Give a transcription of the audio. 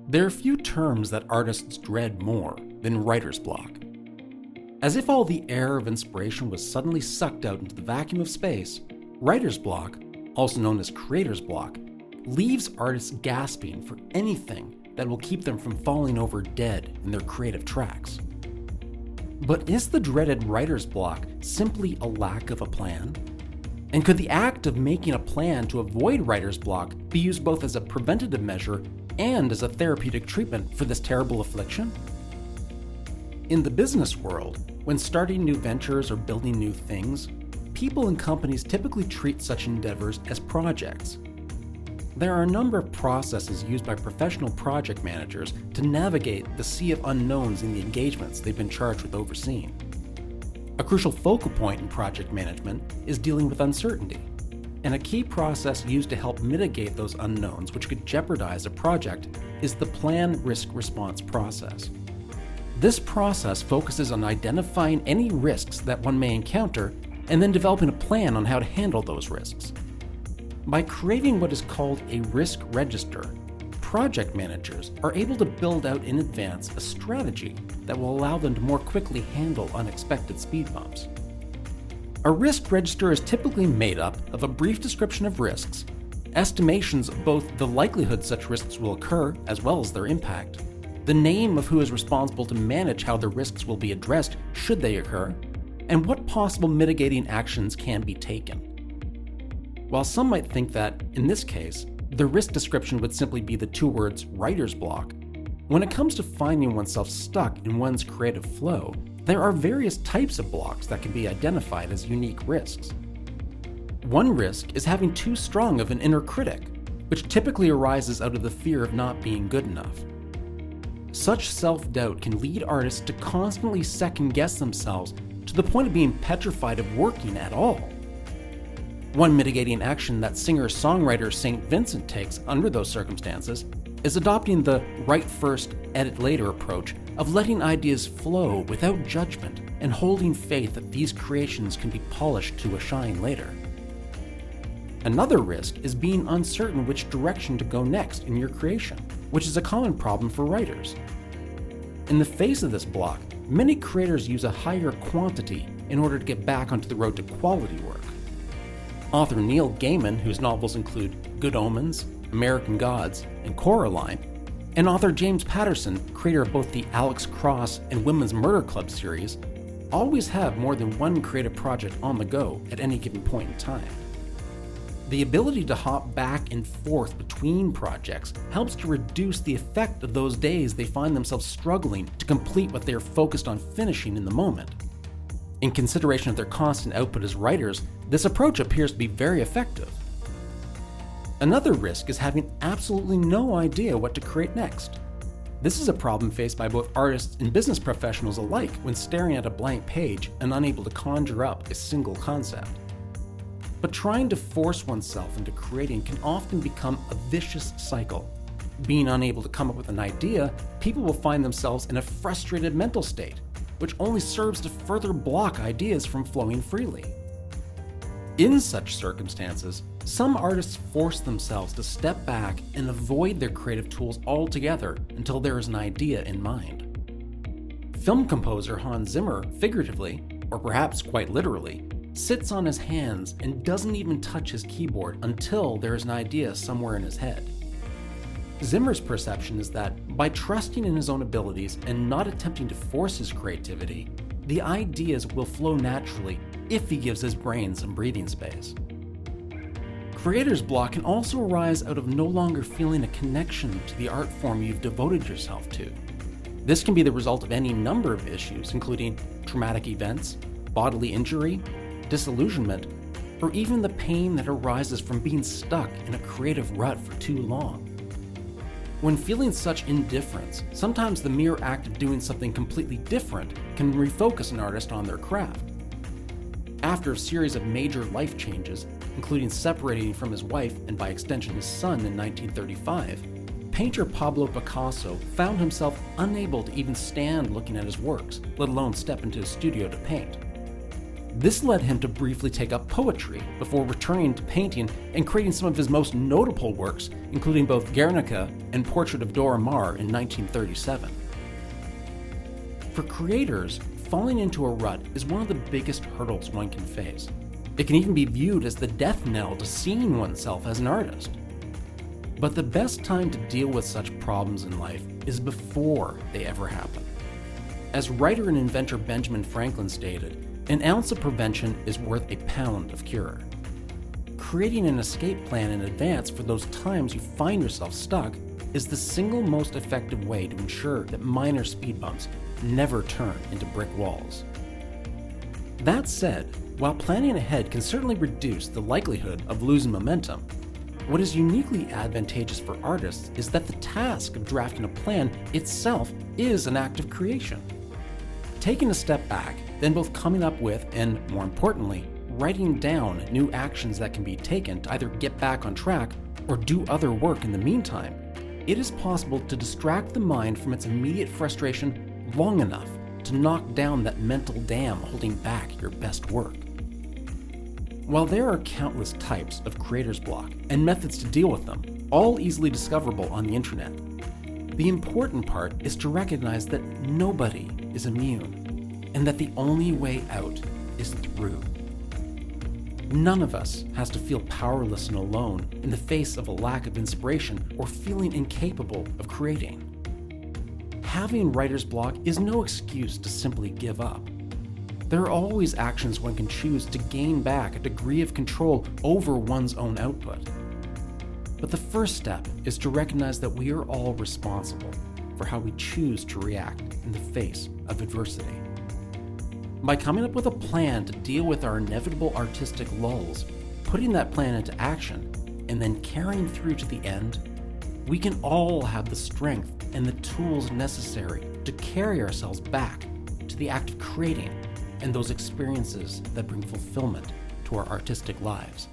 There are few terms that artists dread more than writer's block. As if all the air of inspiration was suddenly sucked out into the vacuum of space, writer's block, also known as creator's block, leaves artists gasping for anything that will keep them from falling over dead in their creative tracks. But is the dreaded writer's block simply a lack of a plan? And could the act of making a plan to avoid writer's block be used both as a preventative measure and as a therapeutic treatment for this terrible affliction? In the business world, when starting new ventures or building new things, people and companies typically treat such endeavors as projects. There are a number of processes used by professional project managers to navigate the sea of unknowns in the engagements they've been charged with overseeing. A crucial focal point in project management is dealing with uncertainty, and a key process used to help mitigate those unknowns which could jeopardize a project is the plan risk response process. This process focuses on identifying any risks that one may encounter and then developing a plan on how to handle those risks. By creating what is called a risk register, project managers are able to build out in advance a strategy that will allow them to more quickly handle unexpected speed bumps. A risk register is typically made up of a brief description of risks, estimations of both the likelihood such risks will occur as well as their impact, the name of who is responsible to manage how the risks will be addressed should they occur, and what possible mitigating actions can be taken. While some might think that, in this case, the risk description would simply be the two words writer's block, when it comes to finding oneself stuck in one's creative flow, there are various types of blocks that can be identified as unique risks. One risk is having too strong of an inner critic, which typically arises out of the fear of not being good enough. Such self-doubt can lead artists to constantly second-guess themselves to the point of being petrified of working at all. One mitigating action that singer-songwriter St. Vincent takes under those circumstances is adopting the write first, edit later approach of letting ideas flow without judgment and holding faith that these creations can be polished to a shine later. Another risk is being uncertain which direction to go next in your creation, which is a common problem for writers. In the face of this block, many creators use a higher quantity in order to get back onto the road to quality work. Author Neil Gaiman, whose novels include Good Omens, American Gods, and Coraline, and author James Patterson, creator of both the Alex Cross and Women's Murder Club series, always have more than one creative project on the go at any given point in time. The ability to hop back and forth between projects helps to reduce the effect of those days they find themselves struggling to complete what they are focused on finishing in the moment. In consideration of their constant output as writers, this approach appears to be very effective. Another risk is having absolutely no idea what to create next. This is a problem faced by both artists and business professionals alike when staring at a blank page and unable to conjure up a single concept. But trying to force oneself into creating can often become a vicious cycle. Being unable to come up with an idea, people will find themselves in a frustrated mental state, which only serves to further block ideas from flowing freely. In such circumstances, some artists force themselves to step back and avoid their creative tools altogether until there is an idea in mind. Film composer Hans Zimmer, figuratively, or perhaps quite literally, sits on his hands and doesn't even touch his keyboard until there is an idea somewhere in his head. Zimmer's perception is that by trusting in his own abilities and not attempting to force his creativity, the ideas will flow naturally if he gives his brain some breathing space. Creator's block can also arise out of no longer feeling a connection to the art form you've devoted yourself to. This can be the result of any number of issues, including traumatic events, bodily injury, disillusionment, or even the pain that arises from being stuck in a creative rut for too long. When feeling such indifference, sometimes the mere act of doing something completely different can refocus an artist on their craft. After a series of major life changes, including separating from his wife and by extension his son in 1935, painter Pablo Picasso found himself unable to even stand looking at his works, let alone step into his studio to paint. This led him to briefly take up poetry before returning to painting and creating some of his most notable works, including both Guernica and Portrait of Dora Maar in 1937. For creators, falling into a rut is one of the biggest hurdles one can face. It can even be viewed as the death knell to seeing oneself as an artist. But the best time to deal with such problems in life is before they ever happen. As writer and inventor Benjamin Franklin stated, an ounce of prevention is worth a pound of cure. Creating an escape plan in advance for those times you find yourself stuck is the single most effective way to ensure that minor speed bumps never turn into brick walls. That said, while planning ahead can certainly reduce the likelihood of losing momentum, what is uniquely advantageous for artists is that the task of drafting a plan itself is an act of creation. Taking a step back, then both coming up with and, more importantly, writing down new actions that can be taken to either get back on track or do other work in the meantime, it is possible to distract the mind from its immediate frustration long enough to knock down that mental dam holding back your best work. While there are countless types of creator's block and methods to deal with them, all easily discoverable on the internet, the important part is to recognize that nobody is immune, and that the only way out is through. None of us has to feel powerless and alone in the face of a lack of inspiration or feeling incapable of creating. Having writer's block is no excuse to simply give up. There are always actions one can choose to gain back a degree of control over one's own output. But the first step is to recognize that we are all responsible for how we choose to react in the face of adversity. By coming up with a plan to deal with our inevitable artistic lulls, putting that plan into action, and then carrying through to the end, we can all have the strength and the tools necessary to carry ourselves back to the act of creating and those experiences that bring fulfillment to our artistic lives.